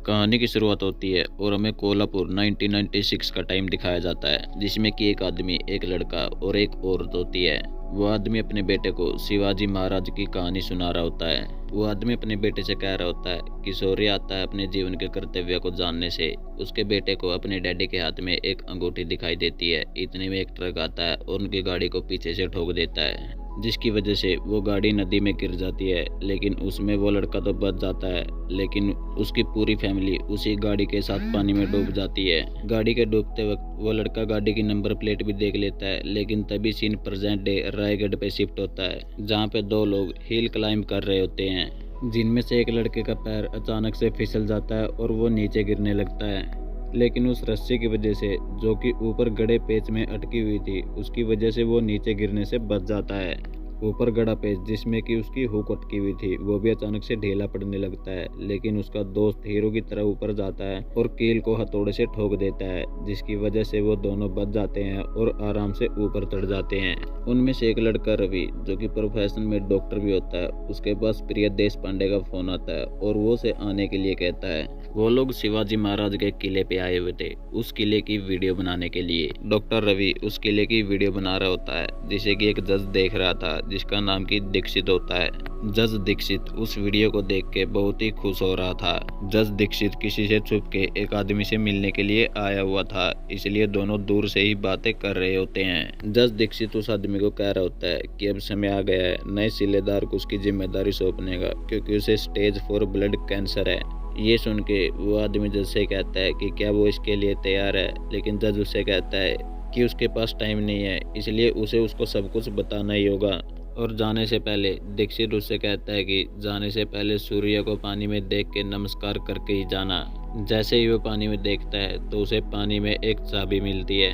कहानी की शुरुआत होती है और हमें कोल्हापुर 1996 का टाइम दिखाया जाता है, जिसमें कि एक आदमी, एक लड़का और एक औरत होती है। वो आदमी अपने बेटे को शिवाजी महाराज की कहानी सुना रहा होता है। वो आदमी अपने बेटे से कह रहा होता है कि शौर्य आता है अपने जीवन के कर्तव्य को जानने से। उसके बेटे को अपने डैडी के हाथ में एक अंगूठी दिखाई देती है। इतने में एक ट्रक आता है और उनकी गाड़ी को पीछे से ठोक देता है, जिसकी वजह से वो गाड़ी नदी में गिर जाती है। लेकिन उसमें वो लड़का तो बच जाता है, लेकिन उसकी पूरी फैमिली उसी गाड़ी के साथ पानी में डूब जाती है। गाड़ी के डूबते वक्त वो लड़का गाड़ी की नंबर प्लेट भी देख लेता है, लेकिन तभी सीन प्रेजेंट डे रायगढ़ पे शिफ्ट होता है, जहाँ पे दो लोग हिल क्लाइंब कर रहे होते हैं, जिनमें से एक लड़के का पैर अचानक से फिसल जाता है और वो नीचे गिरने लगता है। लेकिन उस रस्सी की वजह से, जो कि ऊपर गड़े पेच में अटकी हुई थी, उसकी वजह से वो नीचे गिरने से बच जाता है। ऊपर गड़ा पेच जिसमें कि उसकी हुक अटकी हुई थी, वो भी अचानक से ढीला पड़ने लगता है। लेकिन उसका दोस्त हीरो की तरह ऊपर जाता है और कील को हथौड़े से ठोक देता है, जिसकी वजह से वो दोनों बच जाते हैं और आराम से ऊपर चढ़ जाते हैं। उनमें से एक लड़का रवि, जो कि प्रोफेशन में डॉक्टर भी होता है, उसके पास प्रिया देश पांडे का फोन आता है और वो उसे आने के लिए कहता है। वो लोग शिवाजी महाराज के किले पे आए हुए थे, उस किले की वीडियो बनाने के लिए। डॉक्टर रवि उस किले की वीडियो बना रहा होता है, जिसे कि एक जज देख रहा था, जिसका नाम की दीक्षित होता है। जज दीक्षित उस वीडियो को देख के बहुत ही खुश हो रहा था। जज दीक्षित किसी से छुप के एक आदमी से मिलने के लिए आया हुआ था, इसलिए दोनों दूर से ही बातें कर रहे होते हैं। जज दीक्षित उस आदमी को कह रहा होता है कि अब समय आ गया है नए सिलेदार को उसकी जिम्मेदारी सौंपने का, क्योंकि उसे स्टेज 4 ब्लड कैंसर है। ये सुन के वो आदमी जज से कहता है कि क्या वो इसके लिए तैयार है, लेकिन जज उससे कहता है कि उसके पास टाइम नहीं है, इसलिए उसे उसको सब कुछ बताना ही होगा। और जाने से पहले दीक्षित उससे कहता है कि जाने से पहले सूर्य को पानी में देख के नमस्कार करके ही जाना। जैसे ही वो पानी में देखता है तो उसे पानी में एक चाबी मिलती है।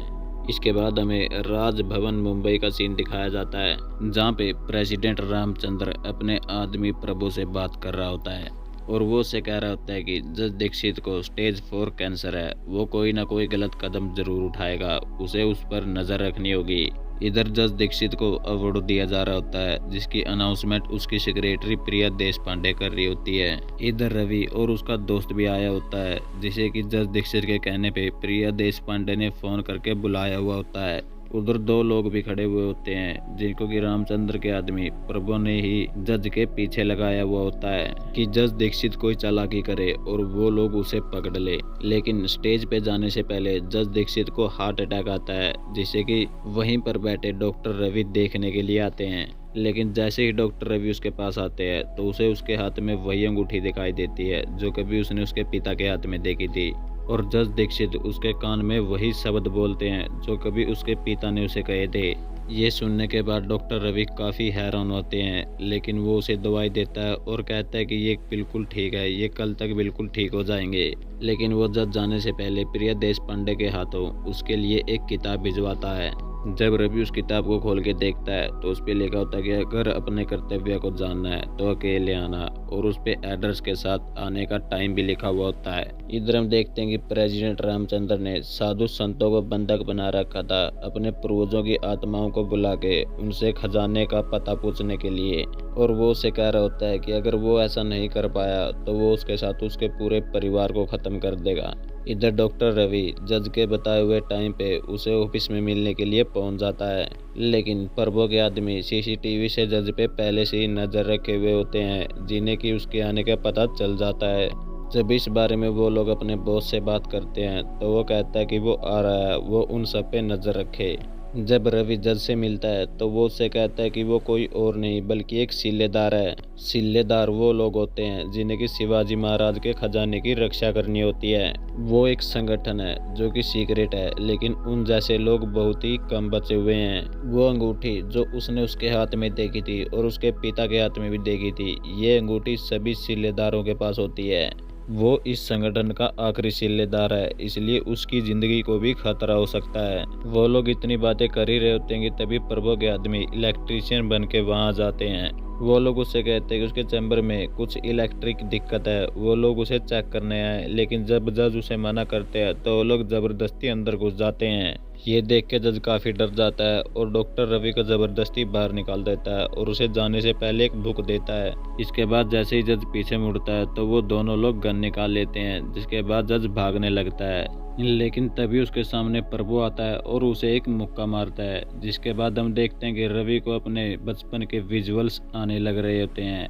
इसके बाद हमें राजभवन मुंबई का सीन दिखाया जाता है, जहाँ पे प्रेसिडेंट रामचंद्र अपने आदमी प्रभु से बात कर रहा होता है और वो उससे कह रहा होता है कि जज दीक्षित को स्टेज 4 कैंसर है, वो कोई ना कोई गलत कदम जरूर उठाएगा, उसे उस पर नजर रखनी होगी। इधर जज दीक्षित को अवार्ड दिया जा रहा होता है, जिसकी अनाउंसमेंट उसकी सेक्रेटरी प्रिया देश पांडे कर रही होती है। इधर रवि और उसका दोस्त भी आया होता है, जिसे कि जज दीक्षित के कहने पे प्रिया देश पांडे ने फोन करके बुलाया हुआ होता है। उधर दो लोग भी खड़े हुए होते हैं, जिनको कि रामचंद्र के आदमी प्रभु ने ही जज के पीछे लगाया हुआ होता है कि जज दीक्षित कोई चालाकी करे और वो लोग उसे पकड़ ले। लेकिन स्टेज पे जाने से पहले जज दीक्षित को हार्ट अटैक आता है, जिसे कि वहीं पर बैठे डॉक्टर रवि देखने के लिए आते हैं। लेकिन जैसे ही डॉक्टर रवि उसके पास आते हैं तो उसे उसके हाथ में वही अंगूठी दिखाई देती है, जो कभी उसने उसके पिता के हाथ में देखी थी। और जज दीक्षित उसके कान में वही शब्द बोलते हैं जो कभी उसके पिता ने उसे कहे थे। ये सुनने के बाद डॉक्टर रवि काफ़ी हैरान होते हैं, लेकिन वो उसे दवाई देता है और कहता है कि ये बिल्कुल ठीक है, ये कल तक बिल्कुल ठीक हो जाएंगे। लेकिन वो जज जाने से पहले प्रिया देश पांडे के हाथों उसके लिए एक किताब भिजवाता है। जब रवि उस किताब को खोल के देखता है तो उस पे लिखा होता है कि अगर अपने कर्तव्य को जानना है तो अकेले आना, और उस पे एड्रेस के साथ आने का टाइम भी लिखा हुआ होता है। इधर हम देखते हैं कि प्रेसिडेंट रामचंद्र ने साधु संतों को बंधक बना रखा था, अपने पूर्वजों की आत्माओं को बुला के उनसे खजाने का पता पूछने के लिए। और वो उसे कह रहा होता है कि अगर वो ऐसा नहीं कर पाया तो वो उसके साथ उसके पूरे परिवार को खत्म कर देगा। इधर डॉक्टर रवि जज के बताए हुए टाइम पे उसे ऑफिस में मिलने के लिए पहुंच जाता है, लेकिन प्रभु के आदमी सीसीटीवी से जज पे पहले से ही नजर रखे हुए होते हैं, जिन्हें कि उसके आने का पता चल जाता है। जब इस बारे में वो लोग अपने बॉस से बात करते हैं तो वो कहता है कि वो आ रहा है, वो उन सब पे नजर रखे। जब रवि जज से मिलता है तो वो उससे कहता है कि वो कोई और नहीं बल्कि एक सिल्लेदार है। सिल्लेदार वो लोग होते हैं जिन्हें कि शिवाजी महाराज के खजाने की रक्षा करनी होती है। वो एक संगठन है जो कि सीक्रेट है, लेकिन उन जैसे लोग बहुत ही कम बचे हुए हैं। वो अंगूठी जो उसने उसके हाथ में देखी थी और उसके पिता के हाथ में भी देखी थी, ये अंगूठी सभी सिल्लेदारों के पास होती है। वो इस संगठन का आखिरी सिल्लेदार है, इसलिए उसकी जिंदगी को भी खतरा हो सकता है। वो लोग इतनी बातें कर ही रहे होते हैं कि तभी प्रभु के आदमी इलेक्ट्रीशियन बन के वहाँ जाते हैं वो लोग उससे कहते हैं कि उसके चैम्बर में कुछ इलेक्ट्रिक दिक्कत है, वो लोग उसे चेक करने आए। लेकिन जब जज उसे मना करते हैं तो वो लोग ज़बरदस्ती अंदर घुस जाते हैं। ये देख के जज काफ़ी डर जाता है और डॉक्टर रवि को ज़बरदस्ती बाहर निकाल देता है और उसे जाने से पहले एक बुक देता है। इसके बाद जैसे ही जज पीछे मुड़ता है तो वो दोनों लोग गन निकाल लेते हैं, जिसके बाद जज भागने लगता है। लेकिन तभी उसके सामने प्रभु आता है और उसे एक मुक्का मारता है, जिसके बाद हम देखते हैं कि रवि को अपने बचपन के विजुअल्स आने लग रहे होते हैं।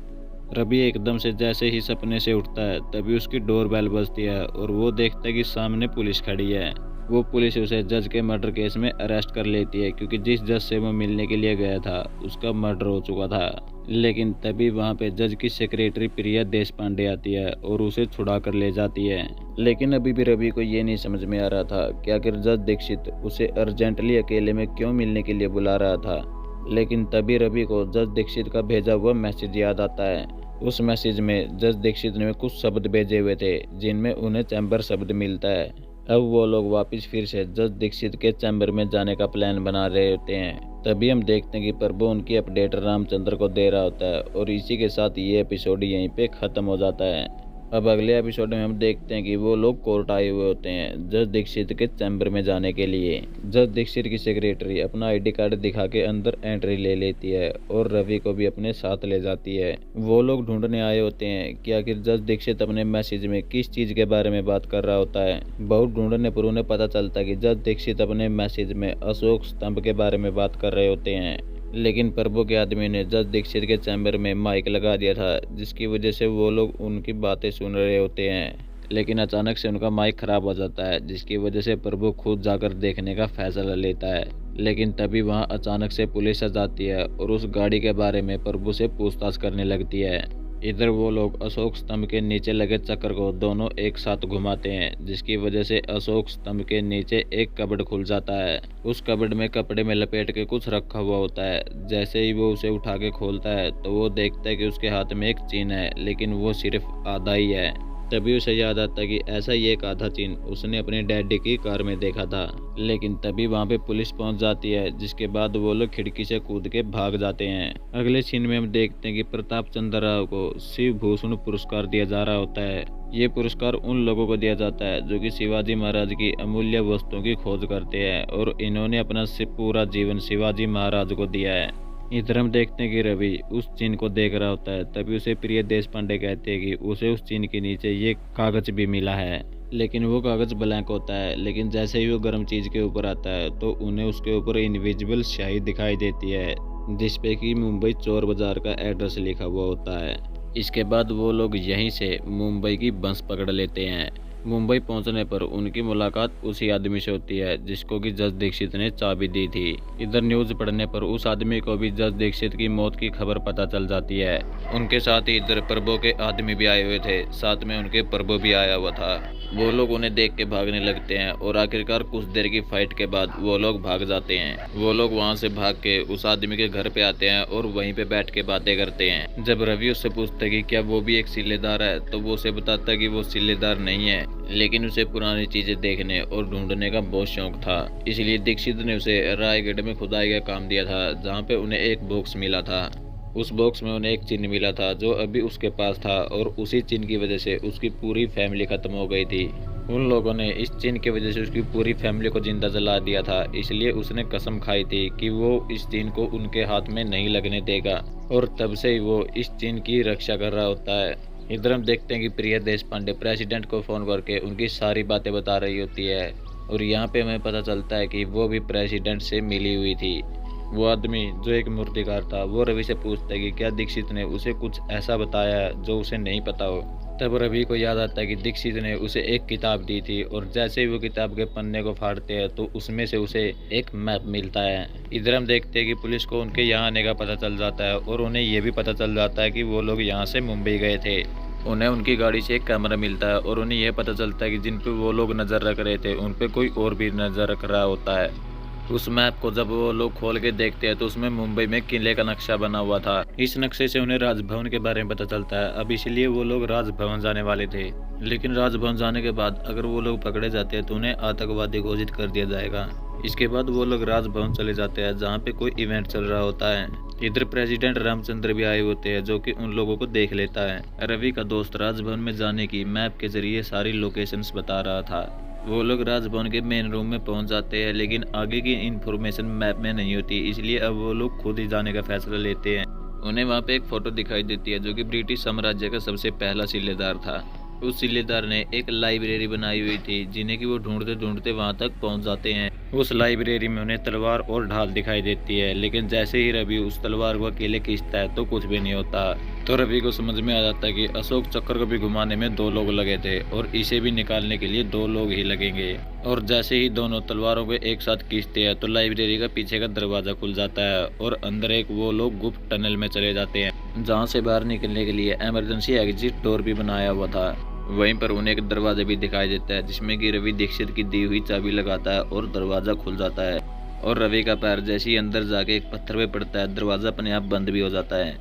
रवि एकदम से जैसे ही सपने से उठता है तभी उसकी डोर बेल बजती है और वो देखता है कि सामने पुलिस खड़ी है। वो पुलिस उसे जज के मर्डर केस में अरेस्ट कर लेती है, क्योंकि जिस जज से वो मिलने के लिए गया था उसका मर्डर हो चुका था। लेकिन तभी वहाँ पे जज की सेक्रेटरी प्रिया देशपांडे आती है और उसे छुड़ा कर ले जाती है। लेकिन अभी भी रवि को ये नहीं समझ में आ रहा था कि आखिर जज दीक्षित उसे अर्जेंटली अकेले में क्यों मिलने के लिए बुला रहा था। लेकिन तभी रवि को जज दीक्षित का भेजा हुआ मैसेज याद आता है। उस मैसेज में जज दीक्षित ने कुछ शब्द भेजे हुए थे जिनमें उन्हें चैम्बर शब्द मिलता है। अब वो लोग वापस फिर से जज दीक्षित के चैम्बर में जाने का प्लान बना रहे होते हैं। तभी हम देखते हैं कि प्रभु उनकी अपडेट रामचंद्र को दे रहा होता है और इसी के साथ ये एपिसोड यहीं पे ख़त्म हो जाता है। अब अगले एपिसोड में हम देखते हैं कि वो लोग कोर्ट आए हुए होते हैं जज दीक्षित के चैम्बर में जाने के लिए। जज दीक्षित की सेक्रेटरी अपना आईडी कार्ड दिखा के अंदर एंट्री ले लेती है और रवि को भी अपने साथ ले जाती है। वो लोग ढूंढने आए होते हैं कि आखिर जज दीक्षित अपने मैसेज में किस चीज़ के बारे में बात कर रहा होता है। बहुत ढूंढने पर उन्हें पता चलता है कि जज दीक्षित अपने मैसेज में अशोक स्तंभ के बारे में बात कर रहे होते हैं। लेकिन प्रभु के आदमी ने जज दीक्षित के चैम्बर में माइक लगा दिया था, जिसकी वजह से वो लोग उनकी बातें सुन रहे होते हैं। लेकिन अचानक से उनका माइक खराब हो जाता है, जिसकी वजह से प्रभु खुद जाकर देखने का फैसला लेता है। लेकिन तभी वहां अचानक से पुलिस आ जाती है और उस गाड़ी के बारे में प्रभु से पूछताछ करने लगती है। इधर वो लोग अशोक स्तंभ के नीचे लगे चक्र को दोनों एक साथ घुमाते हैं, जिसकी वजह से अशोक स्तंभ के नीचे एक कबर्ड खुल जाता है। उस कबर्ड में कपड़े में लपेट के कुछ रखा हुआ होता है। जैसे ही वो उसे उठा के खोलता है तो वो देखता है कि उसके हाथ में एक चीन है, लेकिन वो सिर्फ आधा ही है। तभी उसे याद आता है कि ऐसा ही एक आधा चीन उसने अपने डैडी की कार में देखा था। लेकिन तभी वहाँ पे पुलिस पहुँच जाती है, जिसके बाद वो लोग खिड़की से कूद के भाग जाते हैं। अगले सीन में हम देखते हैं कि प्रताप चंद्र राव को शिव भूषण पुरस्कार दिया जा रहा होता है। ये पुरस्कार उन लोगों को दिया जाता है जो कि शिवाजी महाराज की अमूल्य वस्तुओं की खोज करते हैं और इन्होंने अपना पूरा जीवन शिवाजी महाराज को दिया है। इधर हम देखते हैं कि रवि उस चीन को देख रहा होता है। तभी उसे प्रिय देशपांडे कहते हैं कि उसे उस चीन के नीचे ये कागज भी मिला है, लेकिन वो कागज ब्लैंक होता है। लेकिन जैसे ही वो गर्म चीज के ऊपर आता है तो उन्हें उसके ऊपर इनविजिबल स्याही दिखाई देती है, जिसपे कि मुंबई चोर बाजार का एड्रेस लिखा हुआ होता है। इसके बाद वो लोग यहीं से मुंबई की बस पकड़ लेते हैं। मुंबई पहुंचने पर उनकी मुलाकात उसी आदमी से होती है जिसको कि जज दीक्षित ने चाबी दी थी। इधर न्यूज पढ़ने पर उस आदमी को भी जज दीक्षित की मौत की खबर पता चल जाती है। उनके साथ ही इधर प्रभु के आदमी भी आए हुए थे, साथ में उनके प्रभु भी आया हुआ था। वो लोग उन्हें देख के भागने लगते हैं और आखिरकार कुछ देर की फाइट के बाद वो लोग भाग जाते हैं। वो लोग वहाँ से भाग के उस आदमी के घर पे आते हैं और वहीं पे बैठ के बातें करते हैं। जब रवि उससे पूछता है कि क्या वो भी एक सिलेदार है, तो वो उसे बताता है कि वो सिलेदार नहीं है, लेकिन उसे पुरानी चीजें देखने और ढूंढने का बहुत शौक था। इसलिए दीक्षित ने उसे रायगढ़ में खुदाई का काम दिया था, जहाँ पे उन्हें एक बॉक्स मिला था। उस बॉक्स में उन्हें एक चिन्ह मिला था जो अभी उसके पास था और उसी चिन्ह की वजह से उसकी पूरी फैमिली खत्म हो गई थी। उन लोगों ने इस चिन्ह की वजह से उसकी पूरी फैमिली को जिंदा जला दिया था, इसलिए उसने कसम खाई थी कि वो इस चिन्ह को उनके हाथ में नहीं लगने देगा और तब से ही वो इस चिन्ह की रक्षा कर रहा होता है। इधर हम देखते हैं कि प्रिया देशपांडे प्रेसिडेंट को फ़ोन करके उनकी सारी बातें बता रही होती है और यहाँ पे हमें पता चलता है कि वो भी प्रेसिडेंट से मिली हुई थी। वो आदमी जो एक मूर्तिकार था वो रवि से पूछता है कि क्या दीक्षित ने उसे कुछ ऐसा बताया जो उसे नहीं पता हो। तब रवि को याद आता है कि दीक्षित ने उसे एक किताब दी थी और जैसे ही वो किताब के पन्ने को फाड़ते हैं तो उसमें से उसे एक मैप मिलता है। इधर हम देखते हैं कि पुलिस को उनके यहाँ आने का पता चल जाता है और उन्हें ये भी पता चल जाता है कि वो लोग यहाँ से मुंबई गए थे। उन्हें उनकी गाड़ी से एक कैमरा मिलता है और उन्हें यह पता चलता है कि जिन पे वो लोग नज़र रख रहे थे उन पे कोई और भी नज़र रख रहा होता है। उस मैप को जब वो लोग खोल के देखते हैं तो उसमें मुंबई में किले का नक्शा बना हुआ था। इस नक्शे से उन्हें राजभवन के बारे में पता चलता है। अब इसलिए वो लोग राजभवन जाने वाले थे, लेकिन राजभवन जाने के बाद अगर वो लोग पकड़े जाते हैं तो उन्हें आतंकवादी घोषित कर दिया जाएगा। इसके बाद वो लोग राजभवन चले जाते हैं जहाँ पे कोई इवेंट चल रहा होता है। इधर प्रेसिडेंट रामचंद्र भी आए होते हैं जो कि उन लोगों को देख लेता है। रवि का दोस्त राजभवन में जाने की मैप के जरिए सारी लोकेशंस बता रहा था। वो लोग राजभवन के मेन रूम में पहुंच जाते हैं, लेकिन आगे की इन्फॉर्मेशन मैप में नहीं होती, इसलिए अब वो लोग खुद ही जाने का फैसला लेते हैं। उन्हें वहाँ पे एक फोटो दिखाई देती है जो कि ब्रिटिश साम्राज्य का सबसे पहला सिलेदार था। उस सिलेदार ने एक लाइब्रेरी बनाई हुई थी जिन्हें कि वो ढूंढते ढूंढते वहां तक पहुंच जाते हैं। उस लाइब्रेरी में उन्हें तलवार और ढाल दिखाई देती है, लेकिन जैसे ही रवि उस तलवार को अकेले खींचता है तो कुछ भी नहीं होता। तो रवि को समझ में आ जाता है कि अशोक चक्र को भी घुमाने में 2 लोग लगे थे और इसे भी निकालने के लिए 2 लोग ही लगेंगे। और जैसे ही दोनों तलवारों को एक साथ खींचते हैं तो लाइब्रेरी का पीछे का दरवाजा खुल जाता है और अंदर एक वो लोग गुप्त टनल में चले जाते हैं जहाँ से बाहर निकलने के लिए इमरजेंसी एग्जिट डोर भी बनाया हुआ था। वहीं पर उन्हें एक दरवाजा भी दिखाई देता है जिसमें कि रवि दीक्षित की दी हुई चाबी लगाता है और दरवाजा खुल जाता है। और रवि का पैर जैसे ही अंदर जाके एक पत्थर पे पड़ता है, दरवाजा अपने आप बंद भी हो जाता है।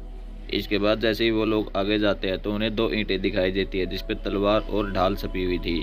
इसके बाद जैसे ही वो लोग आगे जाते हैं तो उन्हें 2 ईंटें दिखाई देती है जिसपे तलवार और ढाल छपी हुई थी।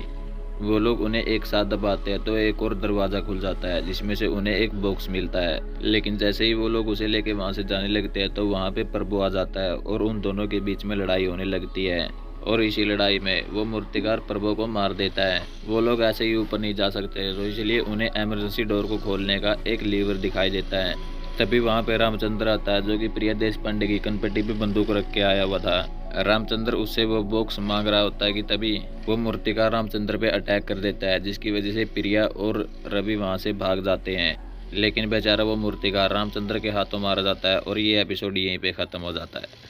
वो लोग उन्हें एक साथ दबाते हैं तो एक और दरवाजा खुल जाता है जिसमें से उन्हें एक बॉक्स मिलता है। लेकिन जैसे ही वो लोग उसे लेके वहां से जाने लगते हैं तो वहां पे प्रभु आ जाता है और उन दोनों के बीच में लड़ाई होने लगती है। और इसी लड़ाई में वो मूर्तिकार प्रभु को मार देता है। वो लोग ऐसे ही ऊपर नहीं जा सकते तो इसलिए उन्हें इमरजेंसी डोर को खोलने का एक लीवर दिखाई देता है। तभी वहां पे रामचंद्र आता है जो कि प्रिया देशपांडे की कनपट्टी पे बंदूक रख के आया हुआ था। रामचंद्र उससे वो बॉक्स मांग रहा होता है कि तभी वो मूर्तिकार रामचंद्र पे अटैक कर देता है जिसकी वजह से प्रिया और रवि वहां से भाग जाते हैं। लेकिन बेचारा वो मूर्तिकार रामचंद्र के हाथों मारा जाता है और ये एपिसोड यहीं पे खत्म हो जाता है।